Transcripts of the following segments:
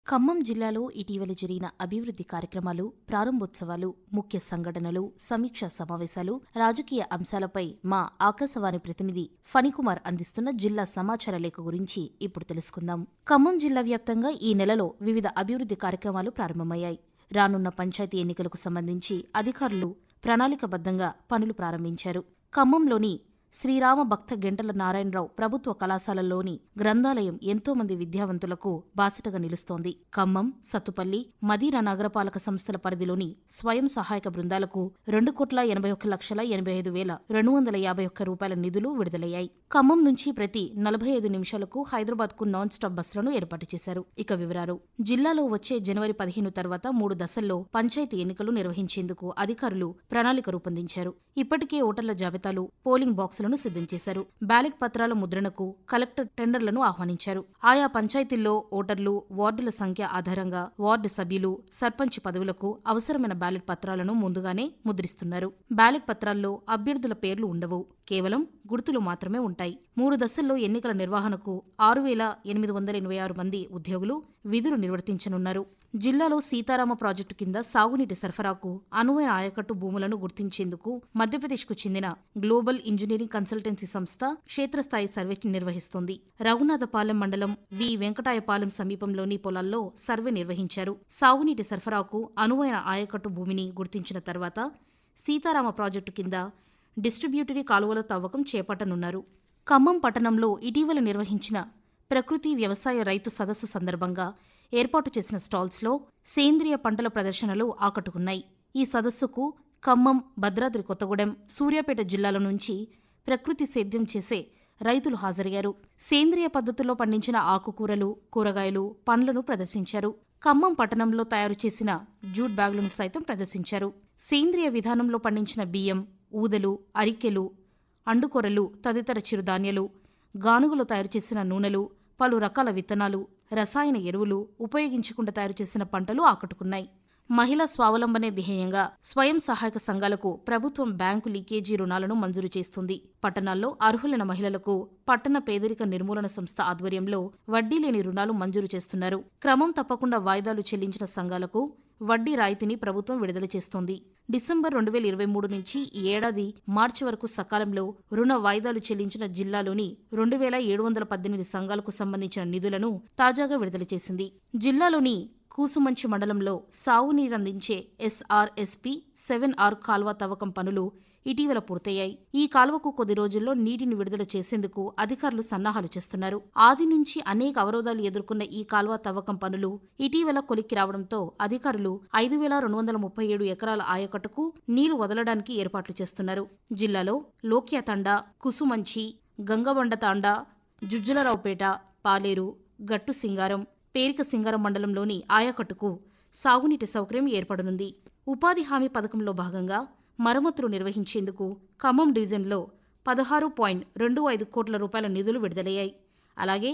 ఖమ్మం జిల్లాలో ఇటీవల జరిగిన అభివృద్ధి కార్యక్రమాలు, ప్రారంభోత్సవాలు, ముఖ్య సంఘటనలు, సమీక్షా సమావేశాలు, రాజకీయ అంశాలపై మా ఆకాశవాణి ప్రతినిధి ఫణికుమార్ అందిస్తున్న జిల్లా సమాచార లేఖ గురించి ఇప్పుడు తెలుసుకుందాం. ఖమ్మం జిల్లా వ్యాప్తంగా ఈ నెలలో వివిధ అభివృద్ధి కార్యక్రమాలు ప్రారంభమయ్యాయి. రానున్న పంచాయతీ ఎన్నికలకు సంబంధించి అధికారులు ప్రణాళికబద్ధంగా పనులు ప్రారంభించారు. ఖమ్మంలోని శ్రీరామ భక్త గెంటల నారాయణరావు ప్రభుత్వ కళాశాలలోని గ్రంథాలయం ఎంతోమంది విద్యావంతులకు బాసటగా నిలుస్తోంది. ఖమ్మం, సత్తుపల్లి, మదీరా నగరపాలక సంస్థల పరిధిలోని స్వయం సహాయక బృందాలకు 2,81,85,251 రూపాయల నిధులు విడుదలయ్యాయి. ఖమ్మం నుంచి ప్రతి 45 నిమిషాలకు హైదరాబాద్కు నాన్ స్టాప్ బస్సులను ఏర్పాటు చేశారు. ఇక వివరాలు: జిల్లాలో వచ్చే జనవరి 15 తర్వాత 3 దశల్లో పంచాయతీ ఎన్నికలు నిర్వహించేందుకు అధికారులు ప్రణాళిక రూపొందించారు. ఇప్పటికే ఓటర్ల జాబితాలు, పోలింగ్ బాక్సులను సిద్ధం చేశారు. బ్యాలెట్ పత్రాల ముద్రణకు కలెక్టర్ టెండర్లను ఆహ్వానించారు. ఆయా పంచాయతీల్లో ఓటర్లు, వార్డుల సంఖ్య ఆధారంగా వార్డు సభ్యులు, సర్పంచ్ పదవులకు అవసరమైన బ్యాలెట్ పత్రాలను ముందుగానే ముద్రిస్తున్నారు. బ్యాలెట్ పత్రాల్లో అభ్యర్థుల పేర్లు ఉండవు, కేవలం గుర్తులు మాత్రమే ఉంటాయి. 3 దశల్లో ఎన్నికల నిర్వహణకు 6,886 మంది ఉద్యోగులు విధులు నిర్వర్తించనున్నారు. జిల్లాలో సీతారామ ప్రాజెక్టు కింద సాగునీటి సరఫరాకు అనువైన ఆయకట్టు భూములను గుర్తించేందుకు మధ్యప్రదేశ్కు చెందిన గ్లోబల్ ఇంజనీరింగ్ కన్సల్టెన్సీ సంస్థ క్షేత్రస్థాయి సర్వే నిర్వహిస్తోంది. రఘునాథపాలెం మండలం వి వెంకటాయపాలెం సమీపంలోని పొలాల్లో సర్వే నిర్వహించారు. సాగునీటి సరఫరాకు అనువైన ఆయకట్టు భూమిని గుర్తించిన తర్వాత సీతారామ ప్రాజెక్టు కింద డిస్ట్రిబ్యూటరీ కాలువల తవ్వకం చేపట్టనున్నారు. ఖమ్మం పట్టణంలో ఇటీవల నిర్వహించిన ప్రకృతి వ్యవసాయ రైతు సదస్సు సందర్భంగా ఏర్పాటు చేసిన స్టాల్స్లో సేంద్రియ పంటల ప్రదర్శనలు ఆకట్టుకున్నాయి. ఈ సదస్సుకు ఖమ్మం, భద్రాద్రి కొత్తగూడెం, సూర్యాపేట జిల్లాల నుంచి ప్రకృతి సేద్యం చేసే రైతులు హాజరయ్యారు. సేంద్రియ పద్ధతుల్లో పండించిన ఆకుకూరలు, కూరగాయలు, పండ్లను ప్రదర్శించారు. ఖమ్మం పట్టణంలో తయారు చేసిన జూట్ బ్యాగులను సైతం ప్రదర్శించారు. సేంద్రియ విధానంలో పండించిన బియ్యం, ఊదలు, అరికెలు, అండుకొరలు తదితర చిరుధాన్యాలు, గానుగలు తయారు చేసిన నూనెలు, పలు రకాల విత్తనాలు, రసాయన ఎరువులు ఉపయోగించకుండా తయారు చేసిన పంటలు ఆకట్టుకున్నాయి. మహిళా స్వావలంబనే ధ్యేయంగా స్వయం సహాయక సంఘాలకు ప్రభుత్వం బ్యాంకు లీకేజీ రుణాలను మంజూరు చేస్తుంది. పట్టణాల్లో అర్హులైన మహిళలకు పట్టణ పేదరిక నిర్మూలన సంస్థ ఆధ్వర్యంలో వడ్డీ లేని రుణాలు మంజూరు చేస్తున్నారు. క్రమం తప్పకుండా వాయిదాలు చెల్లించిన సంఘాలకు వడ్డీ రాయితీని ప్రభుత్వం విడుదల చేస్తోంది. డిసెంబర్ 2023 నుంచి ఈ ఏడాది మార్చి వరకు సకాలంలో రుణ వాయిదాలు చెల్లించిన జిల్లాలోని 2,718 సంఘాలకు సంబంధించిన నిధులను తాజాగా విడుదల చేసింది. జిల్లాలోని కూసుమంచి మండలంలో సాగునీరందించే SRSP 7R కాల్వ తవ్వకం పనులు ఇటీవల పూర్తయ్యాయి. ఈ కాల్వకు కొద్ది రోజుల్లో నీటిని విడుదల చేసేందుకు అధికారులు సన్నాహాలు చేస్తున్నారు. ఆది నుంచి అనేక అవరోధాలు ఎదుర్కొన్న ఈ కాల్వ తవ్వకం పనులు ఇటీవల కొలిక్కి రావడంతో అధికారులు 5,237 ఎకరాల ఆయకట్టుకు నీరు వదలడానికి ఏర్పాట్లు చేస్తున్నారు. జిల్లాలో లోక్యా తండా, కుసుమంచి, గంగబండ తాండా, జుజ్జలరావుపేట, పాలేరు, గట్టు సింగారం, పేరిక సింగారం మండలంలోని ఆయకట్టుకు సాగునీటి సౌకర్యం ఏర్పడనుంది. ఉపాధి హామీ పథకంలో భాగంగా మరమ్మతులు నిర్వహించేందుకు ఖమ్మం డివిజన్లో 16.25 కోట్ల రూపాయల నిధులు విడుదలయ్యాయి. అలాగే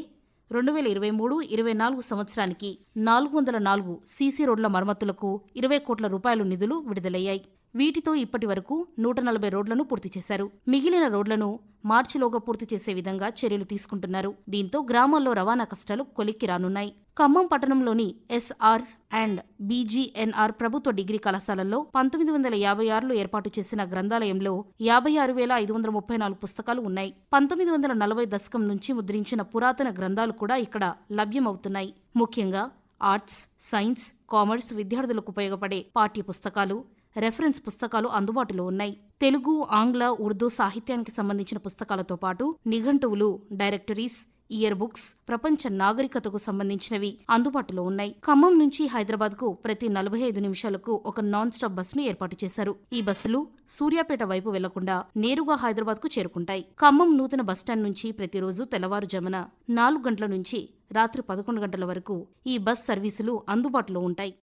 2023-24 సంవత్సరానికి 404 సీసీ రోడ్ల మరమ్మతులకు 20 కోట్ల రూపాయల నిధులు విడుదలయ్యాయి. వీటితో ఇప్పటి వరకు 140 రోడ్లను పూర్తి చేశారు. మిగిలిన రోడ్లను మార్చిలోగా పూర్తి చేసే విధంగా చర్యలు తీసుకుంటున్నారు. దీంతో గ్రామాల్లో రవాణా కష్టాలు కొలిక్కి రానున్నాయి. ఖమ్మం పట్టణంలోని SR అండ్ BGNR ప్రభుత్వ డిగ్రీ కళాశాలల్లో 1956లో ఏర్పాటు చేసిన గ్రంథాలయంలో 56,534 పుస్తకాలు ఉన్నాయి. 1940 దశకం నుంచి ముద్రించిన పురాతన గ్రంథాలు కూడా ఇక్కడ లభ్యమవుతున్నాయి. ముఖ్యంగా ఆర్ట్స్, సైన్స్, కామర్స్ విద్యార్థులకు ఉపయోగపడే పాఠ్య పుస్తకాలు, రెఫరెన్స్ పుస్తకాలు అందుబాటులో ఉన్నాయి. తెలుగు, ఆంగ్ల, ఉర్దూ సాహిత్యానికి సంబంధించిన పుస్తకాలతో పాటు నిఘంటువులు, డైరెక్టరీస్, ఇయర్ బుక్స్, ప్రపంచ నాగరికతకు సంబంధించినవి అందుబాటులో ఉన్నాయి. ఖమ్మం నుంచి హైదరాబాద్కు ప్రతి 45 నిమిషాలకు ఒక నాన్ స్టాప్ బస్సును ఏర్పాటు చేశారు. ఈ బస్సులు సూర్యాపేట వైపు వెళ్లకుండా నేరుగా హైదరాబాద్కు చేరుకుంటాయి. ఖమ్మం నూతన బస్టాండ్ నుంచి ప్రతిరోజు తెల్లవారుజామున 4 గంటల నుంచి రాత్రి 11 గంటల వరకు ఈ బస్ సర్వీసులు అందుబాటులో ఉంటాయి.